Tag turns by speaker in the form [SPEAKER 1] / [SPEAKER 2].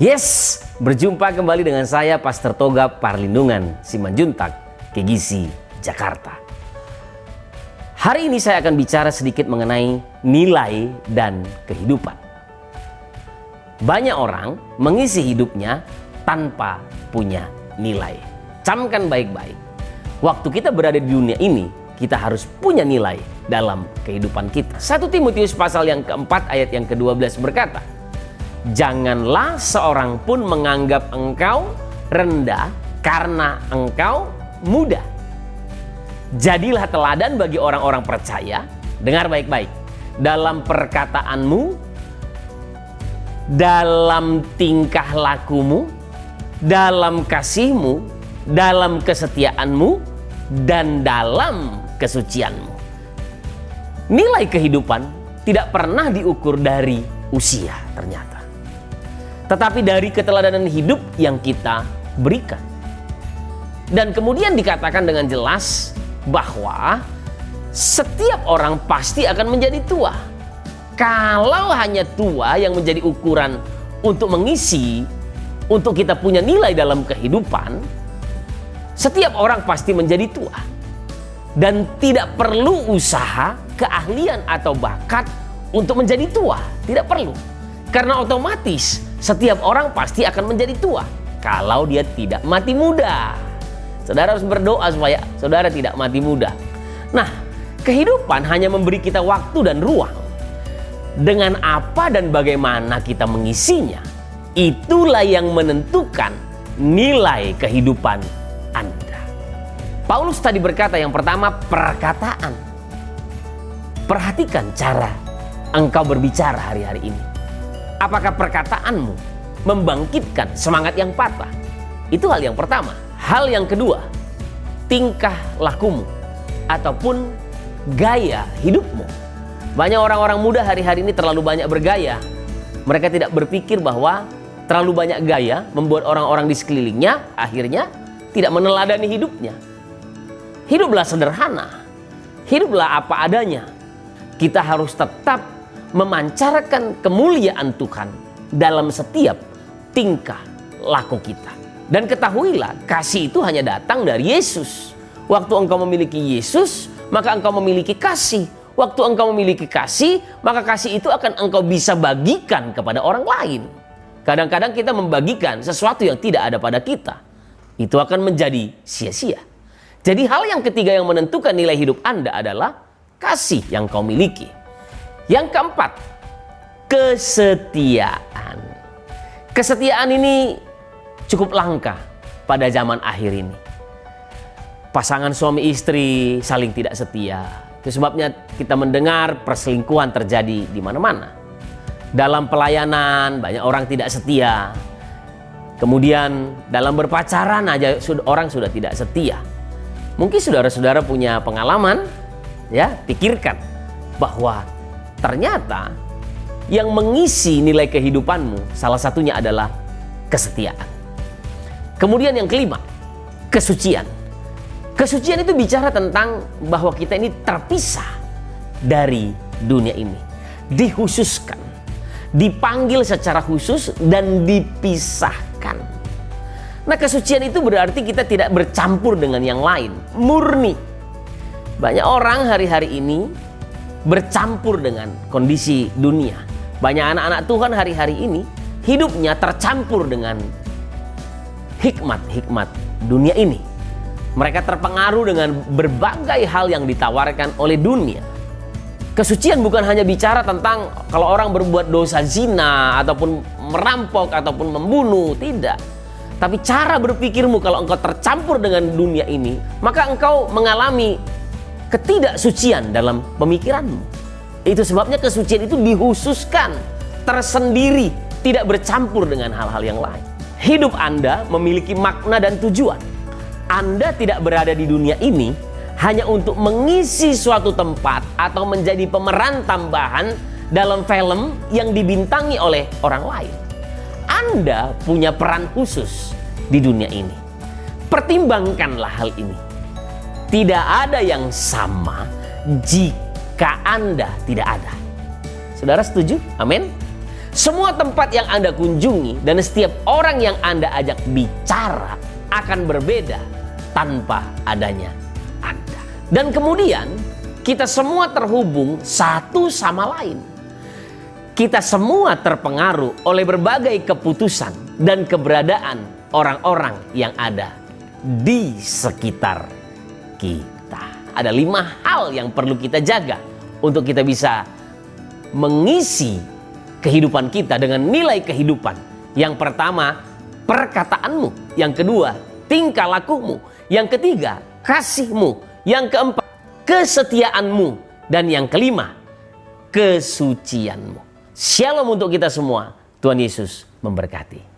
[SPEAKER 1] Yes, berjumpa kembali dengan saya Pastor Toga Parlindungan Simanjuntak, Kegisi, Jakarta. Hari ini saya akan bicara sedikit mengenai nilai dan kehidupan. Banyak orang mengisi hidupnya tanpa punya nilai. Camkan baik-baik. Waktu kita berada di dunia ini, kita harus punya nilai dalam kehidupan kita. 1 Timotius pasal yang keempat ayat yang ke-12 berkata, "Janganlah seorang pun menganggap engkau rendah karena engkau muda. Jadilah teladan bagi orang-orang percaya," dengar baik-baik, "dalam perkataanmu, dalam tingkah lakumu, dalam kasihmu, dalam kesetiaanmu, dan dalam kesucianmu." Nilai kehidupan tidak pernah diukur dari usia ternyata, tetapi dari keteladanan hidup yang kita berikan. Dan kemudian dikatakan dengan jelas bahwa setiap orang pasti akan menjadi tua. Kalau hanya tua yang menjadi ukuran untuk mengisi, untuk kita punya nilai dalam kehidupan, setiap orang pasti menjadi tua. Dan tidak perlu usaha, keahlian, atau bakat untuk menjadi tua. Tidak perlu. Karena otomatis setiap orang pasti akan menjadi tua kalau dia tidak mati muda. Saudara harus berdoa supaya saudara tidak mati muda. Nah, kehidupan hanya memberi kita waktu dan ruang. Dengan apa dan bagaimana kita mengisinya, itulah yang menentukan nilai kehidupan Anda. Paulus tadi berkata yang pertama, perkataan. Perhatikan cara engkau berbicara hari-hari ini. Apakah perkataanmu membangkitkan semangat yang patah? Itu hal yang pertama. Hal yang kedua, tingkah lakumu ataupun gaya hidupmu. Banyak orang-orang muda hari-hari ini terlalu banyak bergaya. Mereka tidak berpikir bahwa terlalu banyak gaya membuat orang-orang di sekelilingnya akhirnya tidak meneladani hidupnya. Hiduplah sederhana. Hiduplah apa adanya. Kita harus tetap memancarkan kemuliaan Tuhan dalam setiap tingkah laku kita. Dan ketahuilah, kasih itu hanya datang dari Yesus. Waktu engkau memiliki Yesus, maka engkau memiliki kasih. Waktu engkau memiliki kasih, maka kasih itu akan engkau bisa bagikan kepada orang lain. Kadang-kadang kita membagikan sesuatu yang tidak ada pada kita. Itu akan menjadi sia-sia. Jadi hal yang ketiga yang menentukan nilai hidup Anda adalah kasih yang kau miliki. Yang keempat, kesetiaan. Kesetiaan ini cukup langka pada zaman akhir ini. Pasangan suami istri saling tidak setia. Itu sebabnya kita mendengar perselingkuhan terjadi di mana-mana. Dalam pelayanan banyak orang tidak setia. Kemudian dalam berpacaran aja orang sudah tidak setia. Mungkin saudara-saudara punya pengalaman, ya, pikirkan bahwa ternyata yang mengisi nilai kehidupanmu salah satunya adalah kesetiaan. Kemudian yang kelima, kesucian. Kesucian itu bicara tentang bahwa kita ini terpisah dari dunia ini. Dikhususkan, dipanggil secara khusus dan dipisahkan. Nah, kesucian itu berarti kita tidak bercampur dengan yang lain, murni. Banyak orang hari-hari ini bercampur dengan kondisi dunia. Banyak anak-anak Tuhan hari-hari ini hidupnya tercampur dengan hikmat-hikmat dunia ini. Mereka terpengaruh dengan berbagai hal yang ditawarkan oleh dunia. Kesucian bukan hanya bicara tentang kalau orang berbuat dosa zina ataupun merampok ataupun membunuh, tidak. Tapi cara berpikirmu kalau engkau tercampur dengan dunia ini, maka engkau mengalami ketidaksucian dalam pemikiranmu. Itu sebabnya kesucian itu dikhususkan, tersendiri, tidak bercampur dengan hal-hal yang lain. Hidup Anda memiliki makna dan tujuan. Anda tidak berada di dunia ini hanya untuk mengisi suatu tempat atau menjadi pemeran tambahan dalam film yang dibintangi oleh orang lain. Anda punya peran khusus di dunia ini. Pertimbangkanlah hal ini. Tidak ada yang sama jika Anda tidak ada. Saudara setuju? Amin. Semua tempat yang Anda kunjungi dan setiap orang yang Anda ajak bicara akan berbeda tanpa adanya Anda. Dan kemudian kita semua terhubung satu sama lain. Kita semua terpengaruh oleh berbagai keputusan dan keberadaan orang-orang yang ada di sekitar kita. Ada 5 hal yang perlu kita jaga untuk kita bisa mengisi kehidupan kita dengan nilai kehidupan. Yang pertama, perkataanmu. Yang kedua, tingkah lakumu. Yang ketiga, kasihmu. Yang keempat, kesetiaanmu. Dan yang kelima, kesucianmu. Shalom untuk kita semua. Tuhan Yesus memberkati.